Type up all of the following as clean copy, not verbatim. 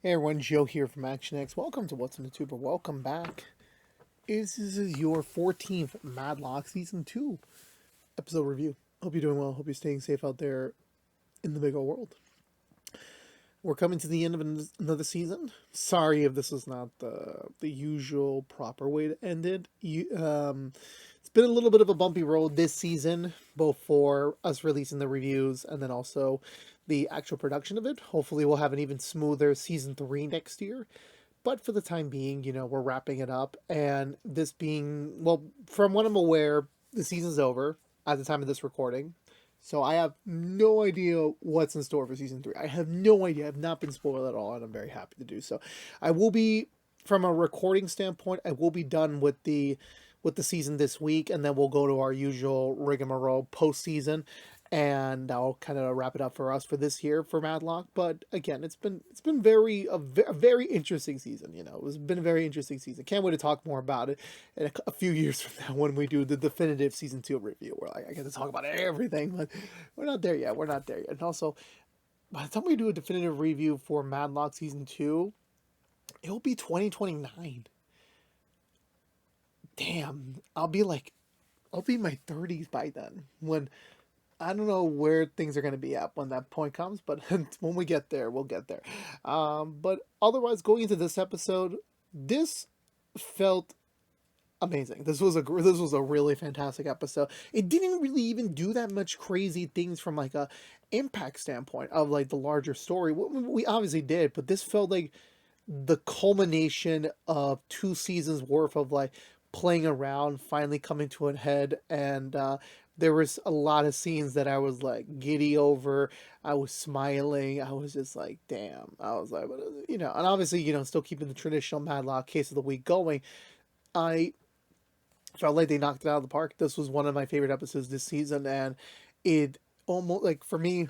Hey everyone, Joe here from ActionX. Welcome to What's in the Tuber. Welcome back. This is your 14th Matlock Season 2 episode review. Hope you're doing well. Hope you're staying safe out there in the big old world. We're coming to the end of another season. Sorry if this is not the usual proper way to end it. It's been a little bit of a bumpy road this season, both for us releasing the reviews and then also the actual production of it. Hopefully we'll have an even smoother Season 3 next year. But for the time being, we're wrapping it up. And this being, well, from what I'm aware, the season's over at the time of this recording. So I have no idea what's in store for Season 3. I have no idea. I've not been spoiled at all, and I'm very happy to do so. I will be, from a recording standpoint, I will be done with the season this week, and then we'll go to our usual rigmarole postseason, and I'll kind of wrap it up for us for this year for Matlock. But again, it's been a very interesting season. It's been a very interesting season. Can't wait to talk more about it in a few years from now when we do the definitive Season 2 review, where I get to talk about everything. But we're not there yet. We're not there yet. And also, by the time we do a definitive review for Matlock Season 2, it'll be 2029. Damn, I'll be in my 30s by then. When I don't know where things are going to be at when that point comes, but when we get there, we'll get there. But otherwise, going into this episode, this felt amazing. This was a really fantastic episode. It didn't really even do that much crazy things from like a impact standpoint of like the larger story. We obviously did, but this felt like the culmination of 2 seasons worth of like playing around finally coming to a head. And there was a lot of scenes that I was like giddy over. I was smiling. I was just like, damn. I was like, and obviously, still keeping the traditional Madlock case of the week going. I felt like they knocked it out of the park. This was one of my favorite episodes this season, and it almost, like, for me,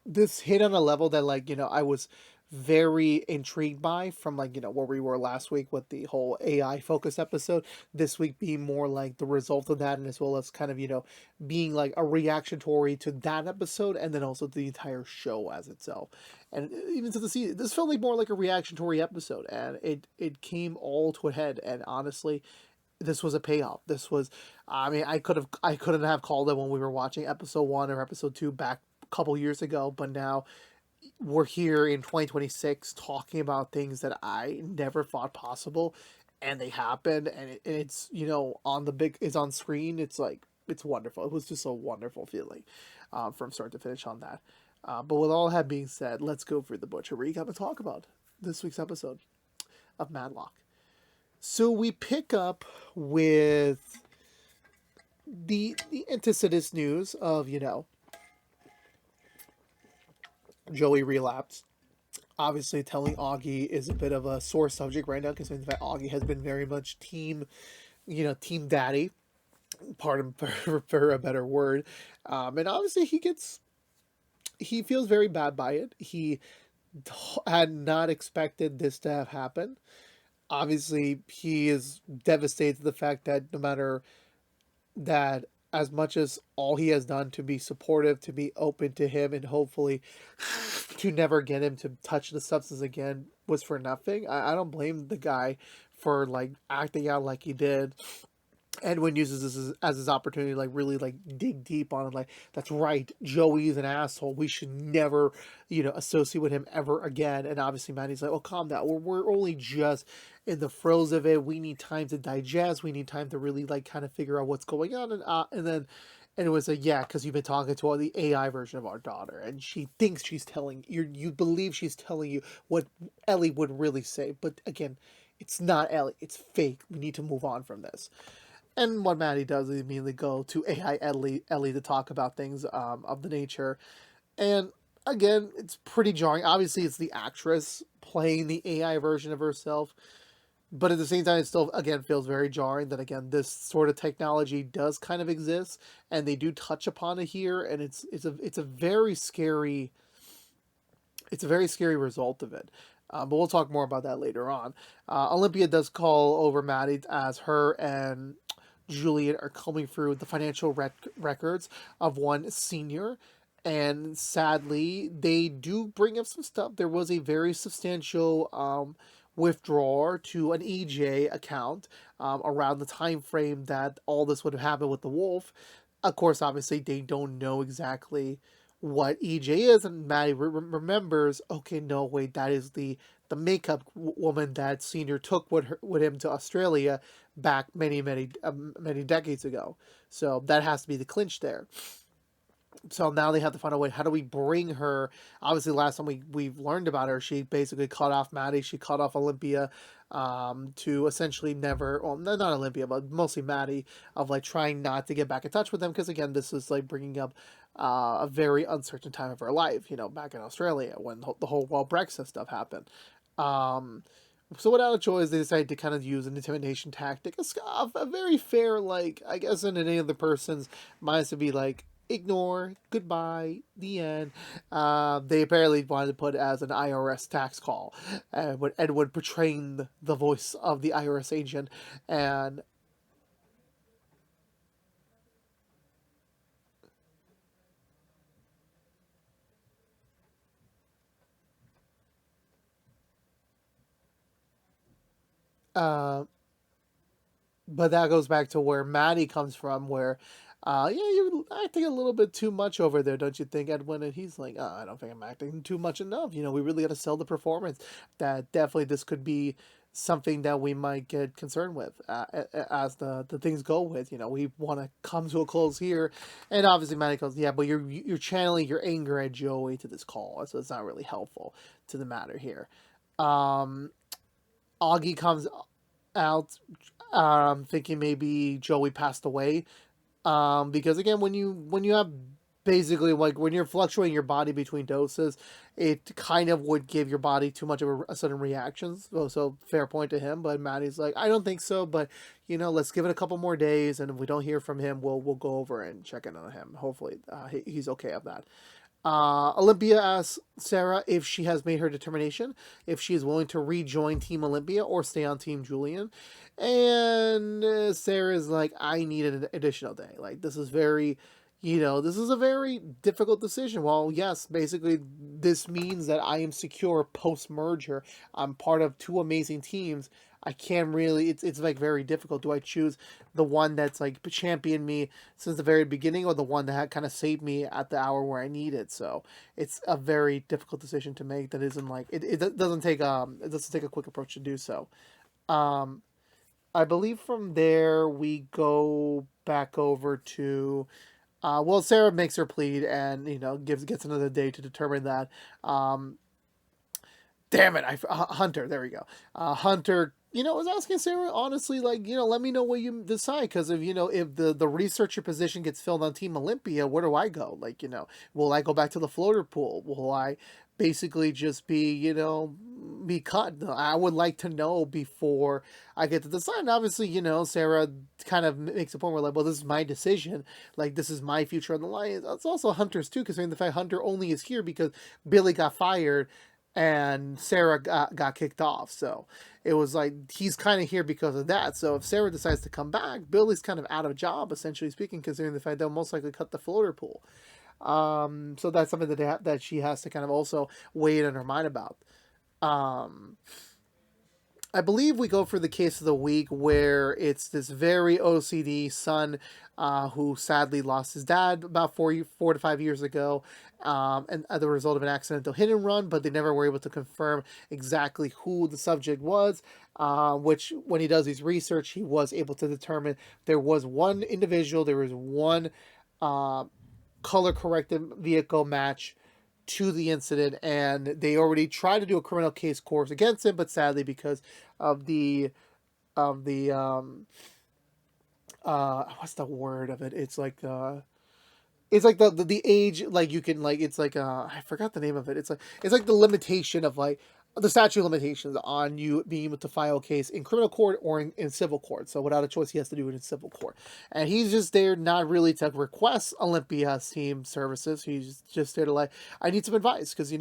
this hit on a level that, like, I was very intrigued by, from like, where we were last week with the whole AI focused episode. This week being more like the result of that, and as well as kind of, being like a reactionary to that episode, and then also the entire show as itself. And even to the season, this felt like more like a reactionary episode, and it came all to a head. And honestly, this was a payoff. This was, I mean, I couldn't have called it when we were watching episode 1 or episode 2 back a couple years ago, but now we're here in 2026 talking about things that I never thought possible, and they happened, and it's it's on screen. It's like, it's wonderful. It was just a wonderful feeling, from start to finish on that. But with all that being said, let's go for the butcher recap and talk about this week's episode of Matlock. So we pick up with the antecedents news of Joey relapsed. Obviously, telling Augie is a bit of a sore subject right now, considering the fact Augie has been very much team daddy, pardon for a better word. And obviously, he feels very bad by it. He had not expected this to have happened. Obviously, he is devastated to the fact that no matter that, as much as all he has done to be supportive, to be open to him, and hopefully to never get him to touch the substance again, was for nothing. I don't blame the guy for like acting out like he did. Edwin uses this as his opportunity to like really like dig deep on it. Like, that's right, Joey's an asshole. We should never, associate with him ever again. And obviously Manny's like, oh, calm down. We're only just in the throes of it. We need time to digest. We need time to really like kind of figure out what's going on. And it was like, yeah, because you've been talking to the AI version of our daughter, and she thinks she's telling you. You believe she's telling you what Ellie would really say, but again, it's not Ellie. It's fake. We need to move on from this. And what Maddie does is immediately go to AI Ellie to talk about things of the nature. And again, it's pretty jarring. Obviously, it's the actress playing the AI version of herself. But at the same time, it still, again, feels very jarring that, again, this sort of technology does kind of exist. And they do touch upon it here. And it's a very scary... It's a very scary result of it. But we'll talk more about that later on. Olympia does call over Maddie as her and Juliet are combing through the financial records of one senior, And sadly, they do bring up some stuff. There was a very substantial withdrawal to an EJ account around the time frame that all this would have happened with the wolf. Of course, obviously, they don't know exactly what EJ is, and Maddie remembers. Okay, no, wait, that is the makeup woman that Senior took with him to Australia back many decades ago. So that has to be the clinch there. So now they have to find a way. How do we bring her? Obviously, last time we've learned about her, she basically cut off Maddie. She cut off Olympia, to essentially never. Well, not Olympia, but mostly Maddie, of like trying not to get back in touch with them because again, this is like bringing up a very uncertain time of her life. You know, back in Australia when the whole Brexit stuff happened. Um, so without a choice, they decided to kind of use an intimidation tactic. A very fair, like I guess in any other person's minds to be like ignore, goodbye, the end. They apparently wanted to put it as an IRS tax call, with Edward portraying the voice of the IRS agent, and uh, but that goes back to where Maddie comes from, where, yeah, you're acting a little bit too much over there, don't you think, Edwin? And he's like, I don't think I'm acting too much enough. You know, we really got to sell the performance. That definitely this could be something that we might get concerned with as the things go with. You know, we want to come to a close here, and obviously Maddie goes, yeah, but you're channeling your anger at Joey to this call, so it's not really helpful to the matter here. Um, Augie comes out, thinking maybe Joey passed away. Because again, when you have basically like when you're fluctuating your body between doses, it kind of would give your body too much of a sudden reaction. So fair point to him. But Maddie's like, I don't think so, but let's give it a couple more days, and if we don't hear from him, we'll go over and check in on him. Hopefully, he's okay of that. Olympia asks Sarah if she has made her determination, if she is willing to rejoin Team Olympia or stay on Team Julian. And Sarah's like, I need an additional day. Like, this is a very difficult decision. Well, yes, basically, this means that I am secure post merger. I'm part of two amazing teams. I can't really, it's like very difficult. Do I choose the one that's like championed me since the very beginning, or the one that had kind of saved me at the hour where I need it? So it's a very difficult decision to make. That isn't like it doesn't take a quick approach to do so. Um, I believe from there we go back over to well, Sarah makes her plead and gets another day to determine that. Damn it, Hunter. There we go. Hunter, was asking Sarah honestly, like, let me know what you decide, because if the researcher position gets filled on Team Olympia, where do I go? Like, will I go back to the floater pool? Will I basically just be cut? I would like to know before I get to decide. And obviously, Sarah kind of makes a point where like, well, this is my decision. Like, this is my future on the line. It's also Hunter's too, considering the fact Hunter only is here because Billy got fired and Sarah got kicked off. So it was like he's kind of here because of that. So if Sarah decides to come back, Billy's kind of out of job, essentially speaking, considering the fact they'll most likely cut the floater pool. So that's something that she has to kind of also weigh in her mind about. Um, I believe we go for the case of the week, where it's this very OCD son, who sadly lost his dad about 4 to 5 years ago, and as a result of an accidental hit and run, but they never were able to confirm exactly who the subject was. Which, when he does his research, he was able to determine there was one individual, there was one uh, color corrected vehicle match to the incident, and they already tried to do a criminal case course against him, but sadly, because of the what's the word of it? It's like the age, like you can like it's like I forgot the name of it. It's like the limitation of like the statute of limitations on you being able to file a case in criminal court or in civil court. So without a choice, he has to do it in civil court, and he's just there not really to request Olympia's team services. He's just there to like, I need some advice, because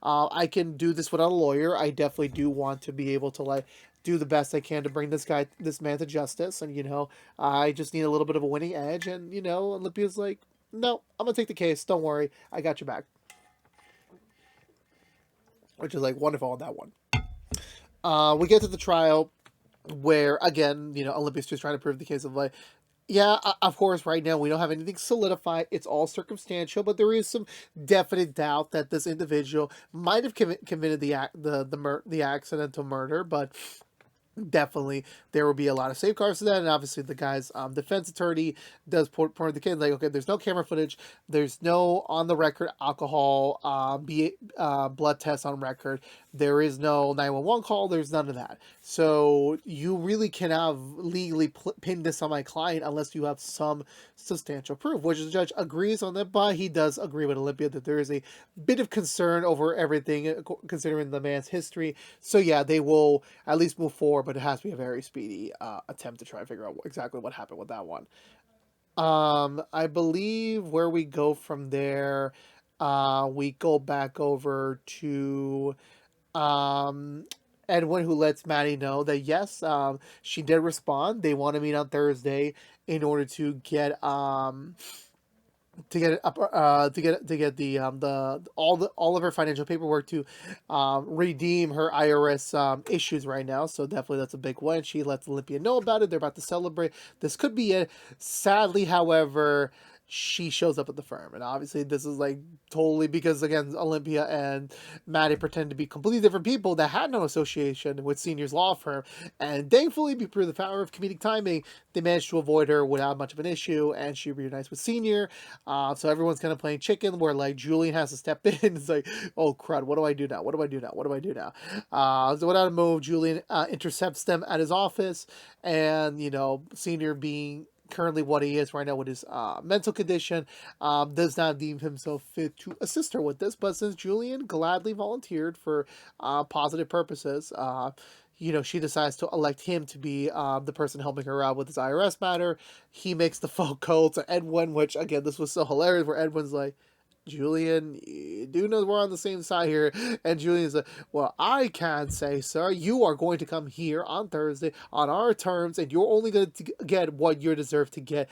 I can do this without a lawyer. I definitely do want to be able to like do the best I can to bring this man to justice, and I just need a little bit of a winning edge. And Olympia's like, no, I'm gonna take the case. Don't worry, I got your back. Which is like wonderful on that one. We get to the trial where again, Olympia's just trying to prove the case of like, yeah, of course, right now we don't have anything solidified. It's all circumstantial, but there is some definite doubt that this individual might have committed the accidental murder, but definitely there will be a lot of safeguards to that. And obviously the guy's defense attorney does point the kid like, okay, there's no camera footage, there's no on the record alcohol blood test on record, there is no 911 call, there's none of that, so you really cannot legally pin this on my client unless you have some substantial proof, which the judge agrees on that. But he does agree with Olympia that there is a bit of concern over everything considering the man's history. So yeah, they will at least move forward, but it has to be a very speedy attempt to try and figure out exactly what happened with that one. I believe where we go from there, we go back over to Edwin, who lets Maddie know that yes, she did respond. They want to meet on Thursday in order to get the all of her financial paperwork to redeem her IRS issues right now. So definitely that's a big win. She lets Olympia know about it. They're about to celebrate. This could be it. Sadly, however, she shows up at the firm, and obviously this is like totally because again Olympia and Maddie pretend to be completely different people that had no association with Senior's law firm, and thankfully, through the power of comedic timing, they managed to avoid her without much of an issue, and she reunites with Senior. So everyone's kind of playing chicken, where like Julian has to step in. It's like, oh crud, what do I do now? What do I do now? What do I do now? So without a move, Julian intercepts them at his office, and Senior being currently what he is right now with his mental condition, does not deem himself fit to assist her with this. But since Julian gladly volunteered for positive purposes, she decides to elect him to be the person helping her out with his IRS matter. He makes the phone call to Edwin, which again, this was so hilarious, where Edwin's like, Julian, you do know we're on the same side here. And Julian's like, well, I can't say, sir. You are going to come here on Thursday on our terms, and you're only going to get what you deserve to get,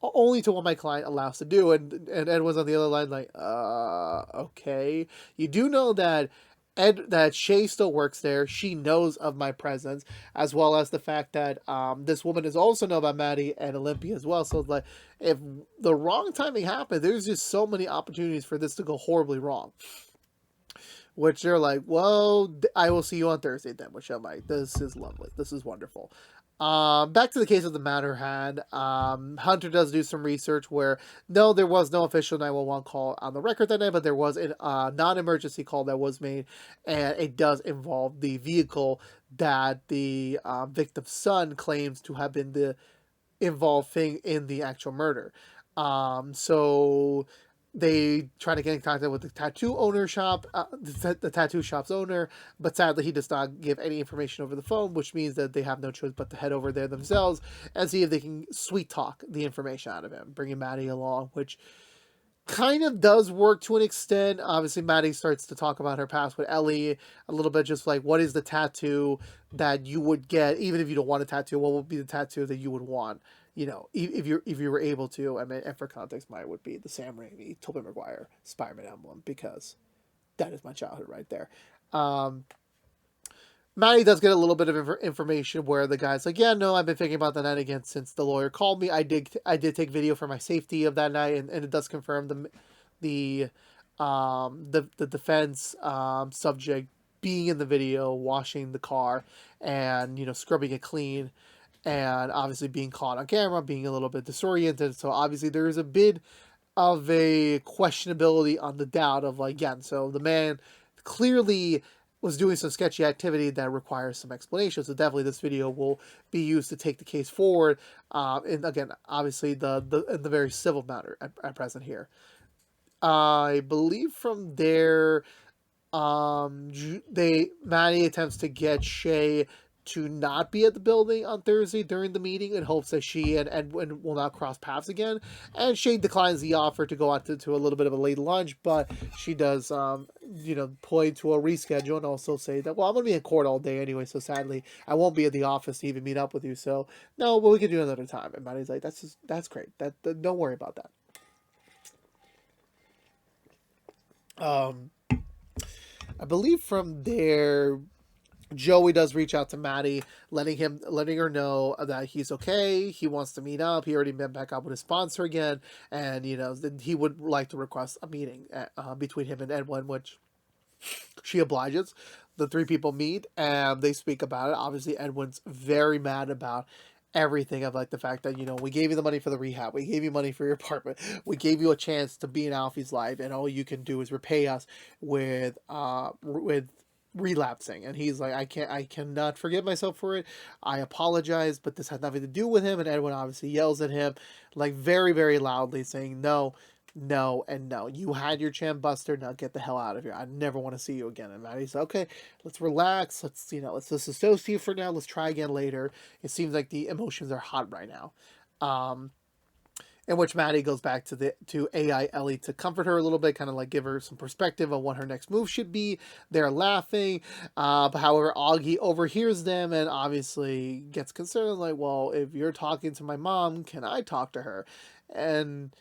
only to what my client allows to do. And Edwin's on the other line like, okay. You do know that that Shay still works there. She knows of my presence, as well as the fact that this woman is also know about Maddie and Olympia as well. So it's like, if the wrong timing happened, there's just so many opportunities for this to go horribly wrong. Which they're like, well, I will see you on Thursday then. Which I'm like, this is lovely. This is wonderful. Back to the case of the matter hand. Hunter does do some research where no, there was no official 911 call on the record that night, but there was a non-emergency call that was made, and it does involve the vehicle that the victim's son claims to have been the involved thing in the actual murder. So they try to get in contact with the tattoo owner shop, the tattoo shop's owner, but sadly he does not give any information over the phone, which means that they have no choice but to head over there themselves and see if they can sweet talk the information out of him, bringing Maddie along, which kind of does work to an extent. Obviously, Maddie starts to talk about her past with Ellie a little bit, just like what is the tattoo that you would get, even if you don't want a tattoo, what would be the tattoo that you would want? If you were able to. I mean, and for context, mine would be the Sam Raimi, Tobey Maguire Spider-Man emblem, because that is my childhood right there. Maddie does get a little bit of information where the guy's like, yeah, no, I've been thinking about the night again since the lawyer called me. I did take video for my safety of that night, and it does confirm the defense subject being in the video, washing the car and scrubbing it clean, and obviously being caught on camera, being a little bit disoriented. So obviously there is a bit of a questionability on the doubt of like, yeah, so the man clearly was doing some sketchy activity that requires some explanation. So definitely this video will be used to take the case forward. And again, obviously the very civil matter at present here. I believe from there, Maddie attempts to get Shay to not be at the building on Thursday during the meeting in hopes that she and Edwin will not cross paths again. And Shay declines the offer to go out to a little bit of a late lunch, but she does, point to a reschedule and also say that, well, I'm going to be in court all day anyway, so sadly, I won't be at the office to even meet up with you, so no, but we can do it another time. And Maddie's like, that's great. Don't worry about that. Um, I believe from there, Joey does reach out to Maddie, letting her know that he's okay. He wants to meet up. He already met back up with his sponsor again, and he would like to request a meeting between him and Edwin, which she obliges. The three people meet and they speak about it. Obviously, Edwin's very mad about everything of like the fact that we gave you the money for the rehab, we gave you money for your apartment, we gave you a chance to be in Alfie's life, and all you can do is repay us with relapsing. And he's like, I cannot forgive myself for it. I apologize, but this had nothing to do with him. And Edwin obviously yells at him like very, very loudly, saying no, no, and no. You had your chance, Buster. Now get the hell out of here. I never want to see you again. And Maddie said, okay, let's relax. Let's disassociate for now. Let's try again later. It seems like the emotions are hot right now. Um, in which Maddie goes back to AI Ellie to comfort her a little bit, kind of like give her some perspective on what her next move should be. They're laughing, but however, Augie overhears them and obviously gets concerned, like, well, if you're talking to my mom, can I talk to her? And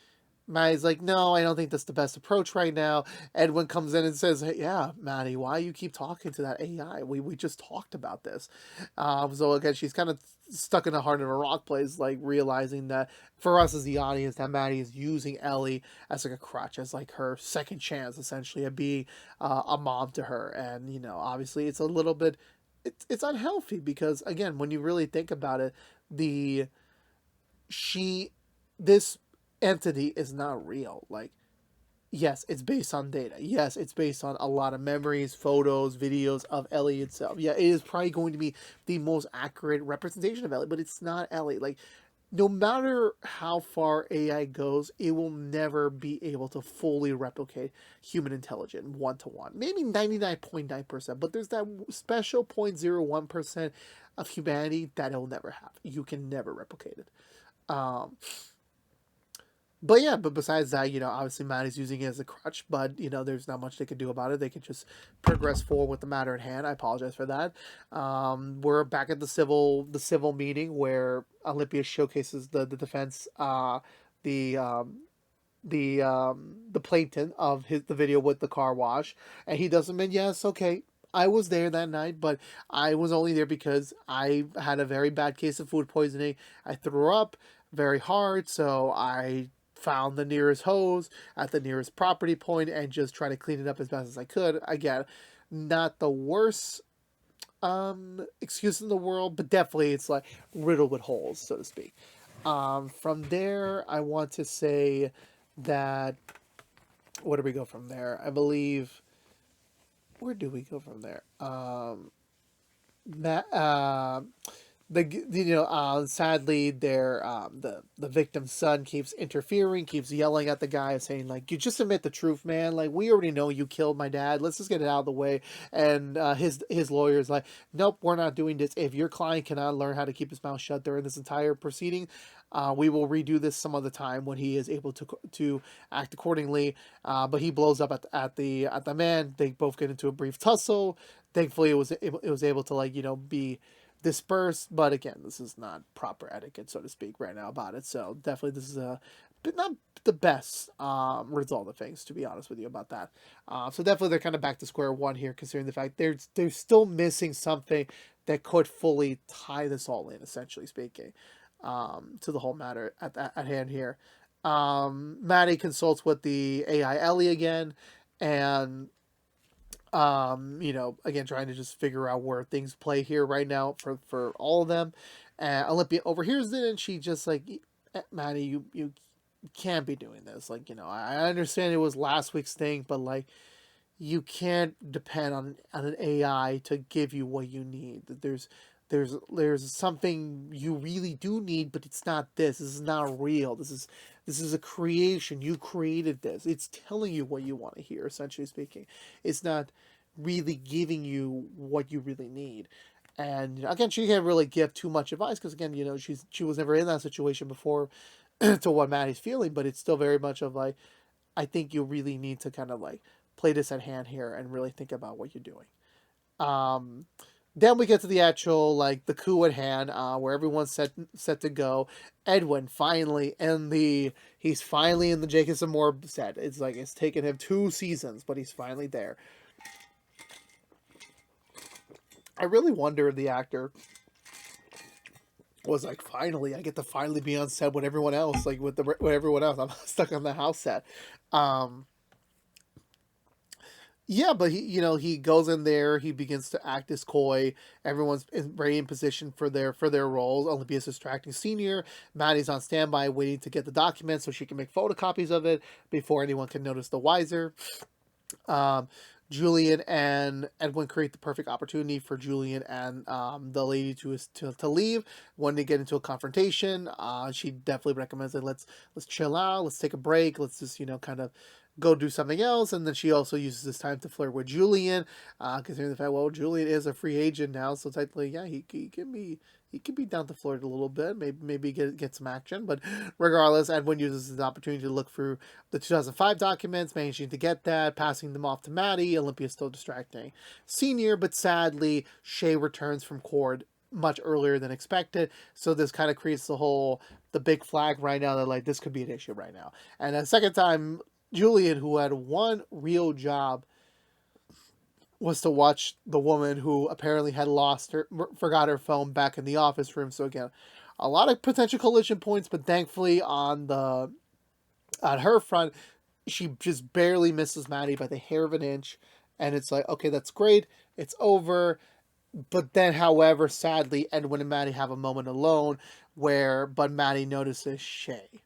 Maddie's like, no, I don't think that's the best approach right now. Edwin comes in and says, hey, yeah, Maddie, why you keep talking to that AI? We just talked about this. So again, she's kind of stuck in a heart of a rock place, like realizing that for us as the audience, that Maddie is using Ellie as like a crutch, as like her second chance, essentially, of being a mom to her. And obviously, it's a little bit, it's unhealthy because again, when you really think about it, the she this entity is not real. Like, yes, it's based on data. Yes, it's based on a lot of memories, photos, videos of Ellie itself. Yeah, it is probably going to be the most accurate representation of Ellie, but it's not Ellie. Like, no matter how far AI goes, it will never be able to fully replicate human intelligence one to one. Maybe 99.9%, but there's that special 0.01% of humanity that it'll never have. You can never replicate it. Um, but yeah, but besides that, obviously Maddie's using it as a crutch, but there's not much they can do about it. They can just progress forward with the matter at hand. I apologize for that. We're back at the civil meeting where Olympia showcases the defense, the the plaintiff of the video with the car wash, and he does admit, yes, okay, I was there that night, but I was only there because I had a very bad case of food poisoning. I threw up very hard, so I found the nearest hose at the nearest property point and just tried to clean it up as best as I could. Again, not the worst excuse in the world, but definitely it's like riddled with holes, so to speak. From there, I want to say that where do we go from there? I believe where do we go from there? Matt, sadly, the victim's son keeps interfering, keeps yelling at the guy, saying like, "You just admit the truth, man. Like, we already know you killed my dad. Let's just get it out of the way." And his lawyer's like, "Nope, we're not doing this. If your client cannot learn how to keep his mouth shut during this entire proceeding, we will redo this some other time when he is able to act accordingly." But he blows up at the man. They both get into a brief tussle. Thankfully, it was able to be dispersed. But again, this is not proper etiquette, so to speak, right now about it. So definitely, this is but not the best result of things, to be honest with you about that. So definitely, they're kind of back to square one here, considering the fact they're still missing something that could fully tie this all in, essentially speaking, to the whole matter at hand here. Maddie consults with the AI Ellie again, and again, trying to just figure out where things play here right now for all of them. Olympia overhears it, and she just like, Maddie, you can't be doing this. Like, I understand it was last week's thing, but like, you can't depend on an AI to give you what you need. There's something you really do need, but it's not this. This is not real. This is a creation. You created this. It's telling you what you want to hear, essentially speaking. It's not really giving you what you really need. And again, she can't really give too much advice because again, she was never in that situation before to what Maddie's feeling, but it's still very much of like, I think you really need to kind of like play this at hand here and really think about what you're doing. Um, Then we get to the actual, like, the coup at hand, where everyone's set to go. Edwin finally he's finally in the Jacob Moore set. It's like it's taken him 2 seasons, but he's finally there. I really wonder if the actor was like, finally, I get to finally be on set with everyone else, like with everyone else. I'm stuck on the house set. Um, Yeah, but he goes in there. He begins to act as coy. Everyone's very in position for their roles. Olympia's distracting senior. Maddie's on standby, waiting to get the document so she can make photocopies of it before anyone can notice the wiser. Um, Julian and Edwin create the perfect opportunity for Julian and the lady to leave when they get into a confrontation. She definitely recommends that let's chill out, let's take a break, let's just kind of go do something else. And then she also uses this time to flirt with Julian, considering the fact, well, Julian is a free agent now, so technically, yeah, he can be down to flirt a little bit, maybe get some action. But regardless, Edwin uses his opportunity to look through the 2005 documents, managing to get that, passing them off to Maddie. Olympia's still distracting Senior, but sadly, Shay returns from court much earlier than expected. So this kind of creates the big flag right now that, like, this could be an issue right now. And the second time, Julian, who had one real job, was to watch the woman who apparently had forgot her phone back in the office room. So again, a lot of potential collision points, but thankfully on her front, she just barely misses Maddie by the hair of an inch. And it's like, okay, that's great. It's over. But then, however, sadly, Edwin and Maddie have a moment alone but Maddie notices Shay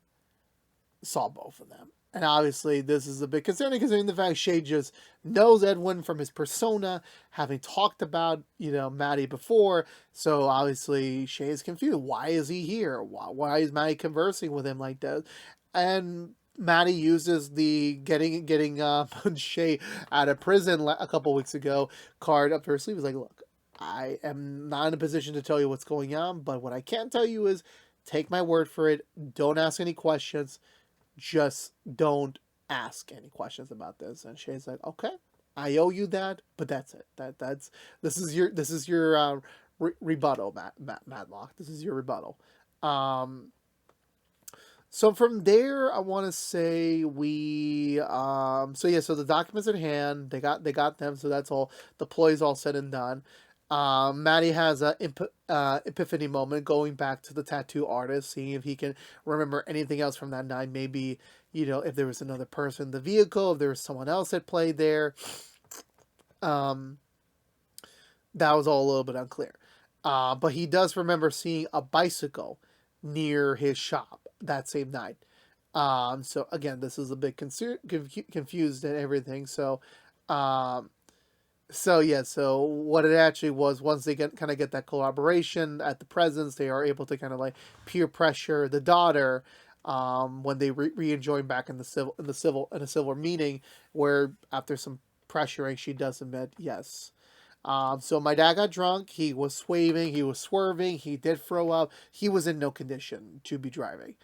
saw both of them. And obviously, this is a bit concerning, considering the fact Shay just knows Edwin from his persona, having talked about, Maddie before. So obviously, Shay is confused. Why is he here? Why is Maddie conversing with him like that? And Maddie uses the getting Shay out of prison a couple weeks ago card up her sleeve. He's like, look, I am not in a position to tell you what's going on, but what I can tell you is take my word for it. Don't ask any questions. Just don't ask any questions about this. And Shay's like, okay, I owe you that, but that's it. This is your rebuttal, Matlock. This is your rebuttal. So from there, I want to say so the documents in hand, they got them, so that's all. The ploy's all said and done. Maddie has a epiphany moment, going back to the tattoo artist, seeing if he can remember anything else from that night. Maybe, if there was another person in the vehicle, if there was someone else that played there. That was all a little bit unclear. But he does remember seeing a bicycle near his shop that same night. So again, this is a bit confused and everything. So what it actually was, once they get that collaboration at the presence, they are able to kind of like peer pressure the daughter when they re-join back in a civil meeting, where after some pressuring, she does admit yes. So my dad got drunk. He was swaying. He was swerving. He did throw up. He was in no condition to be driving.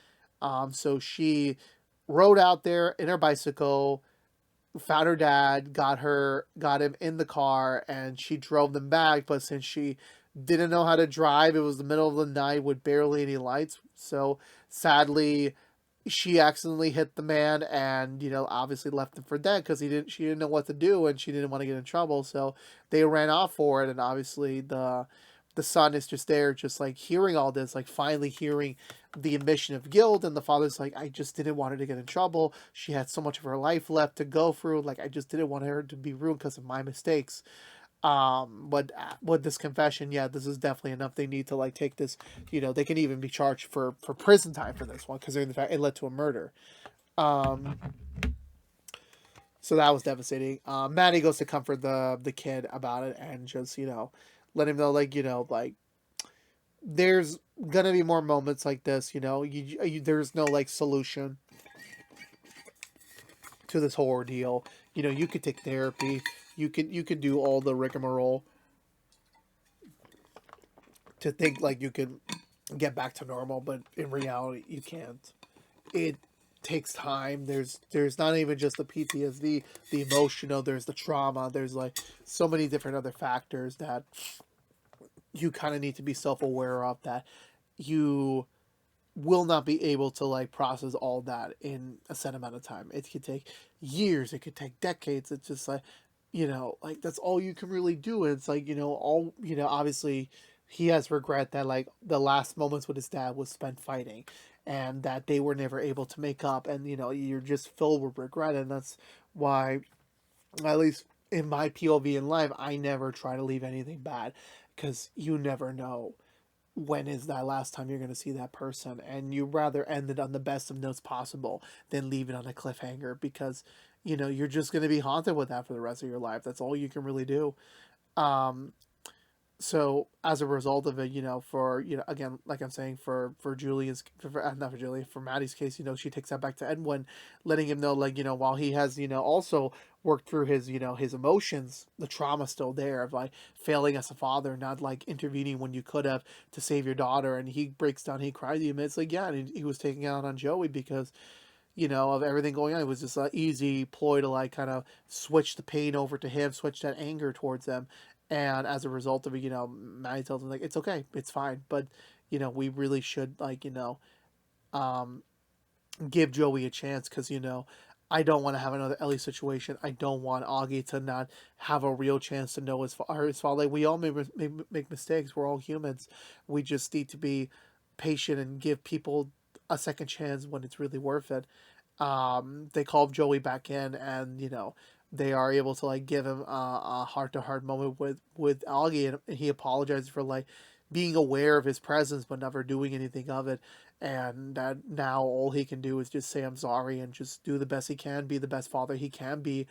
So she rode out there in her bicycle, found her dad, got him in the car, and she drove them back. But since she didn't know how to drive, it was the middle of the night with barely any lights. So sadly, she accidentally hit the man, and obviously left him for dead because she didn't know what to do, and she didn't want to get in trouble. So they ran off for it, and obviously the son is just there, just like hearing all this, like finally hearing the admission of guilt, and the father's like, I just didn't want her to get in trouble. She had so much of her life left to go through. Like, I just didn't want her to be ruined because of my mistakes. But with this confession, yeah, this is definitely enough. They need to like take this, they can even be charged for prison time for this one, because in fact it led to a murder. So that was devastating. Maddie goes to comfort the kid about it, and just let him know, like there's gonna be more moments like this. There's no like solution to this whole ordeal. You could take therapy. You could do all the rigmarole to think like you can get back to normal, but in reality you can't. It takes time. There's not even just the PTSD, the emotional, there's the trauma, there's like so many different other factors that you kind of need to be self-aware of that. You will not be able to like process all that in a set amount of time. It could take years, it could take decades. It's just like, like that's all you can really do. And it's like, all, obviously he has regret that like the last moments with his dad was spent fighting and that they were never able to make up. And, you're just filled with regret. And that's why, at least in my POV in life, I never try to leave anything bad because you never know when is that last time you're going to see that person, and you rather end it on the best of notes possible than leave it on a cliffhanger, because you're just going to be haunted with that for the rest of your life. That's all you can really do. um so as a result of it, for again, like I'm saying, for Julia's, not for Julia, for Maddie's case, she takes that back to Edwin, letting him know, like, while he has, also worked through his, his emotions, the trauma still there of like failing as a father, not like intervening when you could have to save your daughter. And he breaks down, he cries, he admits, like, yeah, and he was taking out on Joey because of everything going on. It was just an easy ploy to like kind of switch the pain over to him, switch that anger towards them. And as a result of it, Maddie tells him like, it's okay, it's fine, but we really should like, um, give Joey a chance, because I don't want to have another Ellie situation. I don't want Augie to not have a real chance to know his fault. Like, we all make mistakes. We're all humans. We just need to be patient and give people a second chance when it's really worth it. They call Joey back in, and they are able to like give him a heart to heart moment with Augie, and he apologizes for like being aware of his presence but never doing anything of it, and that now all he can do is just say I'm sorry and just do the best he can, be the best father he can be,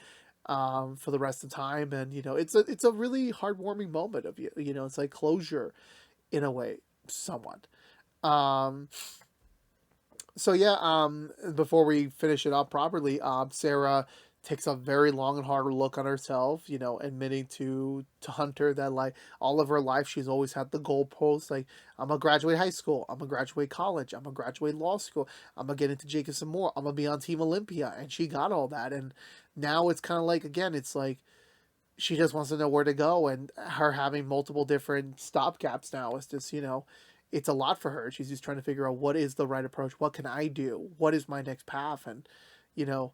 for the rest of the time. And it's a really heartwarming moment of it's like closure in a way, somewhat. Um, so yeah, before we finish it up properly, Sarah takes a very long and hard look on herself, admitting to Hunter that like all of her life she's always had the goalposts, like, I'm gonna graduate high school, I'm gonna graduate college, I'm gonna graduate law school, I'm gonna get into Jacobson Moore, I'm gonna be on Team Olympia, and she got all that. And now it's kind of like, again, it's like she just wants to know where to go, and her having multiple different stopgaps now is just, it's a lot for her. She's just trying to figure out what is the right approach, what can I do, what is my next path. And you know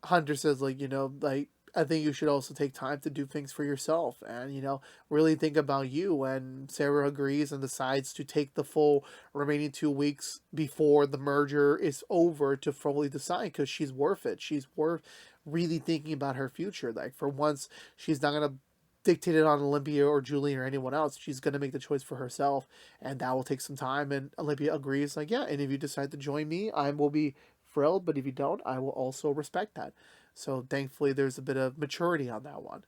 Hunter says, like, like, I think you should also take time to do things for yourself and, really think about you. And Sarah agrees and decides to take the full remaining 2 weeks before the merger is over to fully decide, because she's worth it. She's worth really thinking about her future. Like, for once, she's not going to dictate it on Olympia or Julie or anyone else. She's going to make the choice for herself, and that will take some time. And Olympia agrees, like, yeah, and if you decide to join me, I will be thrilled, but if you don't, I will also respect that. So thankfully, there's a bit of maturity on that one.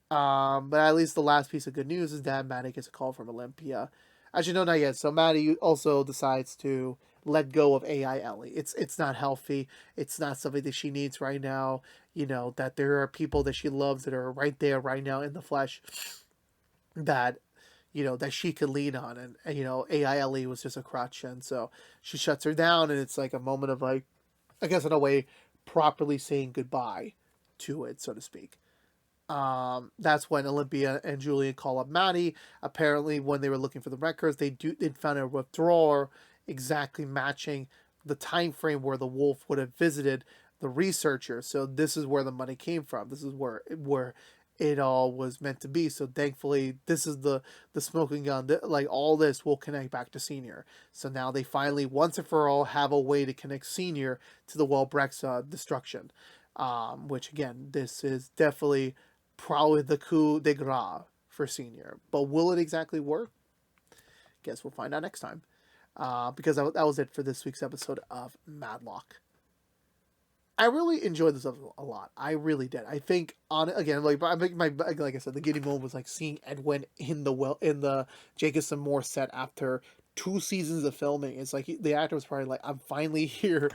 But at least the last piece of good news is that Maddie gets a call from Olympia. Actually, no, not yet. So Maddie also decides to let go of AI Ellie. It's not healthy. It's not something that she needs right now. That there are people that she loves that are right there right now in the flesh, that that she could lean on. And AI Ellie was just a crutch, and so she shuts her down, and it's like a moment of like, I guess in a way, properly saying goodbye to it, so to speak. That's when Olympia and Julian call up Maddie. Apparently, when they were looking for the records, they found a withdrawal exactly matching the time frame where the wolf would have visited the researcher. So this is where the money came from. This is where it all was meant to be. So thankfully, this is the smoking gun. Like, all this will connect back to Senior. So now they finally, once and for all, have a way to connect Senior to the Wellbrecht's destruction. Which again, this is definitely probably the coup de grace for Senior. But will it exactly work? Guess we'll find out next time. Because that was it for this week's episode of Matlock. I really enjoyed this episode a lot. I really did. I think on again, like, I think like I said, the giddy moment was like seeing Edwin in the Jacobson Moore set after 2 seasons of filming. It's like the actor was probably like, I'm finally here.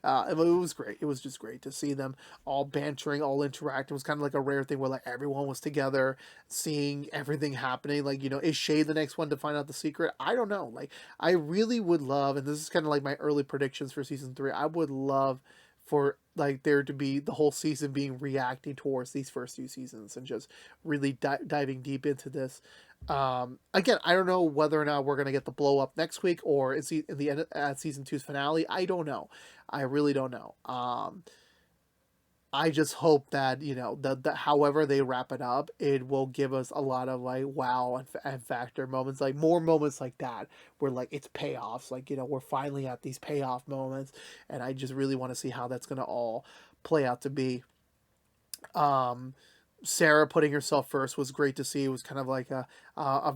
It was great. It was just great to see them all bantering, all interacting. It was kind of like a rare thing where like everyone was together, seeing everything happening. Like, is Shay the next one to find out the secret? I don't know. Like, I really would love, and this is kind of like my early predictions for season 3. I would love for like there to be the whole season being reacting towards these first few seasons and just really diving deep into this. Again, I don't know whether or not we're gonna get the blow up next week or in the end at season two's finale. I don't know. I really don't know. I just hope that the however they wrap it up, it will give us a lot of like wow and factor moments, like more moments like that, where like it's payoffs, like we're finally at these payoff moments, and I just really want to see how that's gonna all play out to be. Um, Sarah putting herself first was great to see. It was kind of like a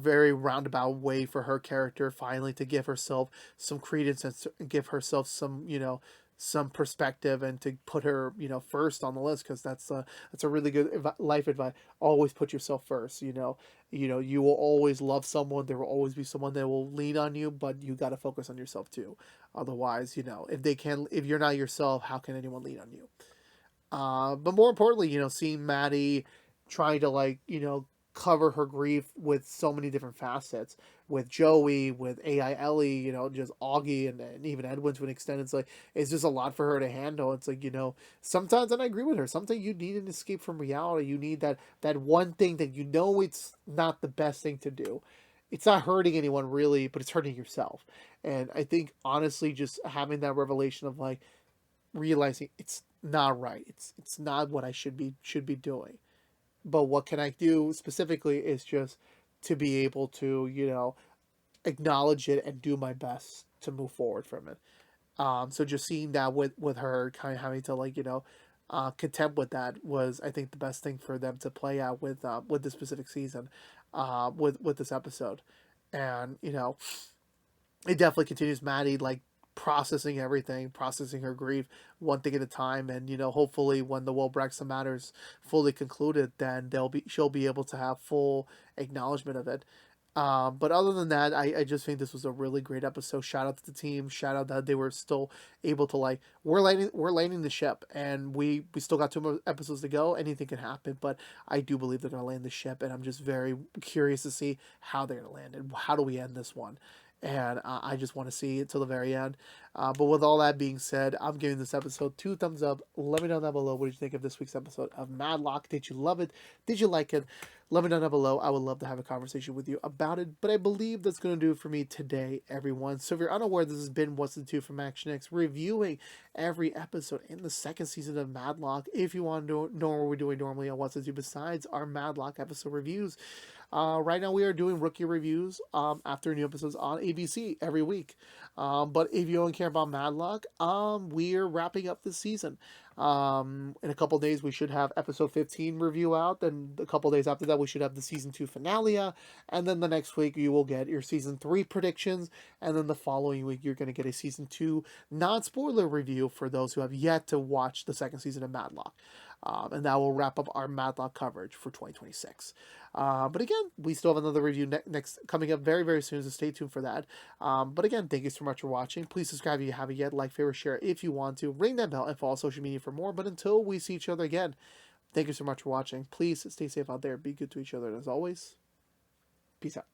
very roundabout way for her character finally to give herself some credence and give herself some some perspective and to put her first on the list, because that's a really good life advice. Always put yourself first. You will always love someone. There will always be someone that will lean on you, but you got to focus on yourself too. Otherwise, if you're not yourself, how can anyone lean on you? But more importantly, seeing Maddie trying to cover her grief with so many different facets, with Joey, with AI Ellie, just Augie and even Edwin to an extent. It's just a lot for her to handle. It's like, sometimes, and I agree with her, sometimes you need an escape from reality. You need that one thing that it's not the best thing to do. It's not hurting anyone really, but it's hurting yourself. And I think honestly, just having that revelation of like realizing it's not right. It's not what I should be doing. But what can I do specifically is just to be able to, acknowledge it and do my best to move forward from it. So just seeing that with her kind of having to contend with that was, I think, the best thing for them to play out with this specific season, with this episode. And it definitely continues Maddie processing everything, processing her grief one thing at a time, and hopefully when the Will Braxton matter's fully concluded, then she'll be able to have full acknowledgement of it. But other than that, I just think this was a really great episode. Shout out to the team. Shout out that they were still able to we're landing the ship, and we still got 2 more episodes to go. Anything can happen, but I do believe they're gonna land the ship, and I'm just very curious to see how they're gonna land it. How do we end this one? And I just want to see it till the very end. But with all that being said, I'm giving this episode 2 thumbs up. Let me know down below what did you think of this week's episode of Madlock. Did you love it? Did you like it? Let me know down below. I would love to have a conversation with you about it. But I believe that's going to do it for me today, everyone. So if you're unaware, this has been What's the Two from ActionX, reviewing every episode in the second season of Madlock. If you want to know what we're doing normally on What's the Two besides our Madlock episode reviews, right now we are doing rookie reviews after new episodes on ABC every week. But if you don't care about Madlock, we're wrapping up this season. In a couple days, we should have episode 15 review out. Then a couple days after that, we should have the season 2 finale. And then the next week, you will get your season 3 predictions. And then the following week, you're going to get a season 2 non-spoiler review for those who have yet to watch the second season of Madlock. And that will wrap up our Madlock coverage for 2026. But again, we still have another review next coming up very, very soon, so stay tuned for that. But again, thank you so much for watching. Please subscribe if you haven't yet, like, favorite, share if you want to. Ring that bell and follow social media for more. But until we see each other again, thank you so much for watching. Please stay safe out there. Be good to each other. And as always, peace out.